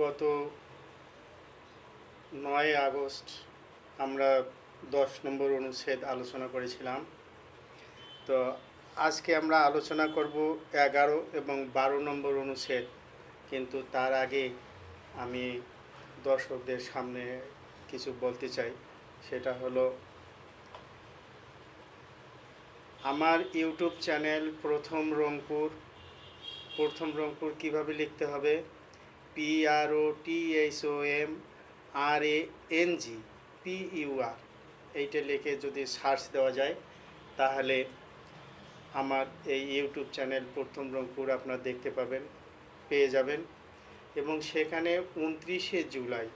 গত ৯ আগস্ট আমরা ১০ নম্বর অনুচ্ছেদ আলোচনা করেছিলাম। তো আজকে আমরা আলোচনা করব ১১ এবং ১২ নম্বর অনুচ্ছেদ। কিন্তু তার আগে আমি দর্শকদের সামনে কিছু বলতে চাই। সেটা হলো, আমার ইউটিউব চ্যানেল প্রথম রংপুর কীভাবে লিখতে হবে? PROTHOMRANG এইটা লিখে যদি সার্চ দেওয়া যায় তাহলে আমার এই ইউটিউব চ্যানেল প্রথম রংপুর আপনারা দেখতে পাবেন, পেয়ে যাবেন। এবং সেখানে ২৯শে জুলাই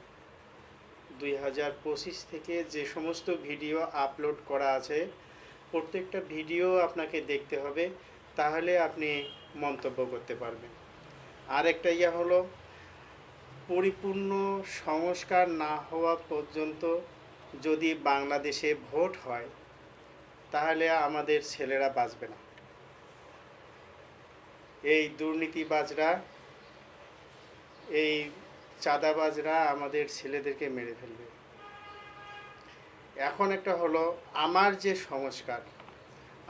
২০২৫ থেকে যে সমস্ত ভিডিও আপলোড করা আছে প্রত্যেকটা ভিডিও আপনাকে দেখতে হবে, তাহলে আপনি মন্তব্য করতে পারবেন। আর একটা হলো, পরিপূর্ণ সংস্কার না হওয়া পর্যন্ত যদি বাংলাদেশে ভোট হয় তাহলে আমাদের ছেলেরা বাঁচবে না। এই দুর্নীতিবাজরা, এই চাঁদাবাজরা আমাদের ছেলেদেরকে মেরে ফেলবে। এখন একটা হলো, আমার যে সংস্কার,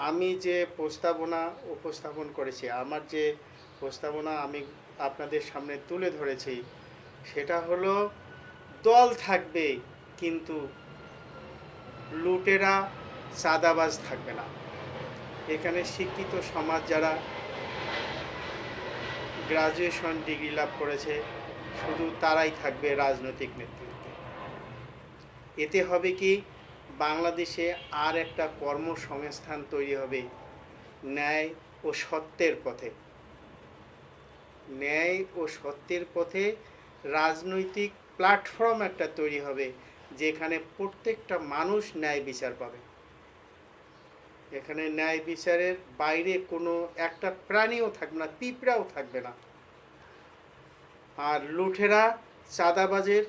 আমি যে প্রস্তাবনা উপস্থাপন করেছি, আমার যে প্রস্তাবনা আমি আপনাদের সামনে তুলে ধরেছি, সেটা হলো দল থাকবে কিন্তু লুটেরা চাঁদাবাজ থাকবে না। এখানে শিক্ষিত সমাজ যারা গ্রাজুয়েশন ডিগ্রি লাভ করেছে শুধু তারাই থাকবে রাজনৈতিক নেতৃত্বে। এতে হবে কি, বাংলাদেশে আর একটা কর্মসংস্থান তৈরি হবে ন্যায় ও সত্যের পথে। ন্যায় ও সত্যের পথে রাজনৈতিক প্ল্যাটফর্ম একটা তৈরি হবে যেখানে প্রত্যেকটা মানুষ ন্যায় বিচার পাবে। এখানে ন্যায় বিচারের বাইরে কোনো একটা প্রাণীও থাকবে না, পিঁপড়াও থাকবে না। আর লুঠেরা চাঁদাবাজের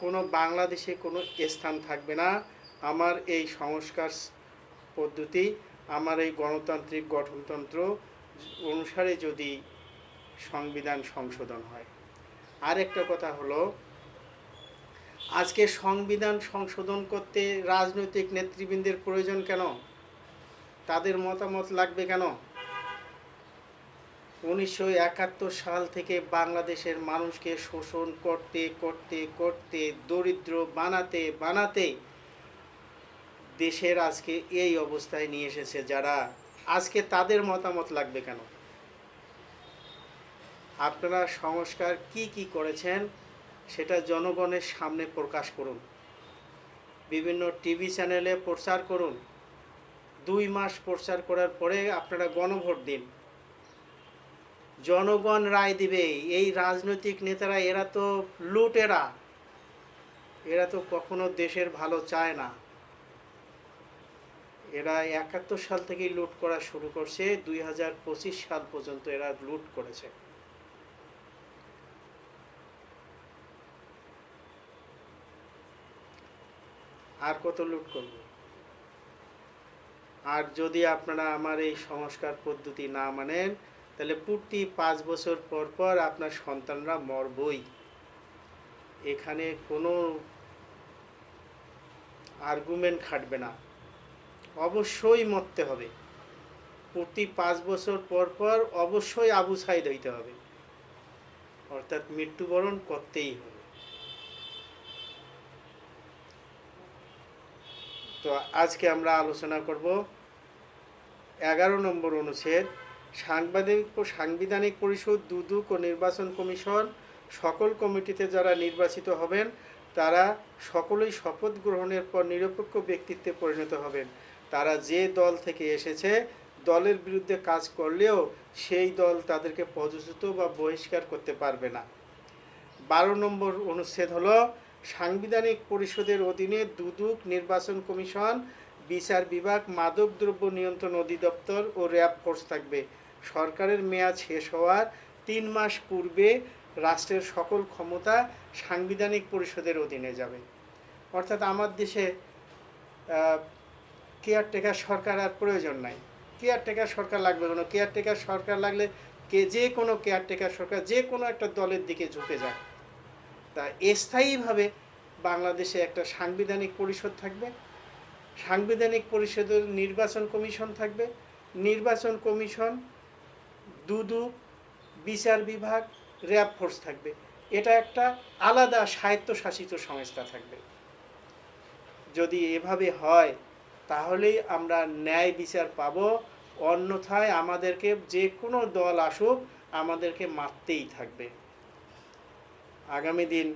কোনো বাংলাদেশে কোনো স্থান থাকবে না। আমার এই সংস্কার পদ্ধতি, আমার এই গণতান্ত্রিক গঠনতন্ত্র অনুসারে যদি সংবিধান সংশোধন হয়। আর একটা কথা হলো, আজকে সংবিধান সংশোধন করতে রাজনৈতিক নেতৃবৃন্দের প্রয়োজন কেন? তাদের মতামত লাগবে কেন? ১৯৭১ সাল থেকে বাংলাদেশের মানুষকে শোষণ করতে করতে করতে দরিদ্র বানাতে বানাতে দেশের আজকে এই অবস্থায় নিয়ে এসেছে যারা, আজকে তাদের মতামত লাগবে কেন? আপনারা সংস্কার কি কি করেছেন সেটা জনগণের সামনে প্রকাশ করুন, বিভিন্ন টিভি চ্যানেলে প্রচার করুন। ২ মাস প্রচার করার পরে আপনারা গণভোট দিন, জনগণ রায় দিবে। এই রাজনৈতিক নেতারা এরা তো লুটেরা, এরা তো কখনো দেশের ভালো চায় না। এরা ৭১ সাল থেকেই লুট করা শুরু করছে, ২০২৫ সাল পর্যন্ত এরা লুট করেছে। আর কত লুট করব? আর যদি আপনারা আমার এই সংস্কার পদ্ধতি না মানেন তাহলে প্রতি ৫ বছর পর পর আপনার সন্তানরা মরবই। এখানে কোনো আর্গুমেন্ট খাটবে না, অবশ্যই মরতে হবে। প্রতি ৫ বছর পর পর অবশ্যই আবু সাইদ হইতে হবে, অর্থাৎ মৃত্যুবরণ করতেই হবে। তো আজকে আমরা আলোচনা করব ১১ নম্বর অনুচ্ছেদ, সাংবিধানিক পরিষদ, দুদক ও নির্বাচন কমিশন সকল কমিটিতে যারা নির্বাচিত হবেন তারা সকলেই শপথ গ্রহণের পর নিরপেক্ষ ব্যক্তিত্বে পরিণত হবেন। তারা যে দল থেকে এসেছে, দলের বিরুদ্ধে কাজ করলেও সেই দল তাদেরকে পদচ্যুত বা বহিষ্কার করতে পারবে না। ১২ নম্বর অনুচ্ছেদ হলো, সাংবিধানিক পরিষদের অধীনে দুদক, নির্বাচন কমিশন, বিচার বিভাগ, মাদকদ্রব্য নিয়ন্ত্রণ অধিদপ্তর ও র্যাব ফোর্স থাকবে। সরকারের মেয়াদ শেষ হওয়ার ৩ মাস পূর্বে রাষ্ট্রের সকল ক্ষমতা সাংবিধানিক পরিষদের অধীনে যাবে। অর্থাৎ আমার দেশে কেয়ারটেকার সরকার আর প্রয়োজন নাই। কেয়ারটেকার সরকার লাগবে কেন? কেয়ারটেকার সরকার লাগলে যে কোনো কেয়ারটেকার সরকার যে কোনো একটা দলের দিকে ঝুঁকে যায়। তা স্থায়ীভাবে বাংলাদেশে একটা সাংবিধানিক পরিষদ থাকবে, সাংবিধানিক পরিষদের নির্বাচন কমিশন থাকবে, নির্বাচন কমিশন, দুদক, বিচার বিভাগ, র্যাব ফোর্স থাকবে। এটা একটা আলাদা স্বায়ত্তশাসিত সংস্থা থাকবে। যদি এভাবে হয় তাহলেই আমরা ন্যায় বিচার পাবো, অন্যথায় আমাদেরকে যে কোনো দল আসুক আমাদেরকে মারতেই থাকবে। আগামী দিন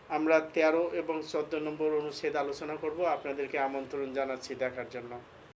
আমরা 13 এবং 14 নম্বর অনুচ্ছেদ আলোচনা করব। আপনাদেরকে আমন্ত্রণ জানাচ্ছি দেখার জন্য।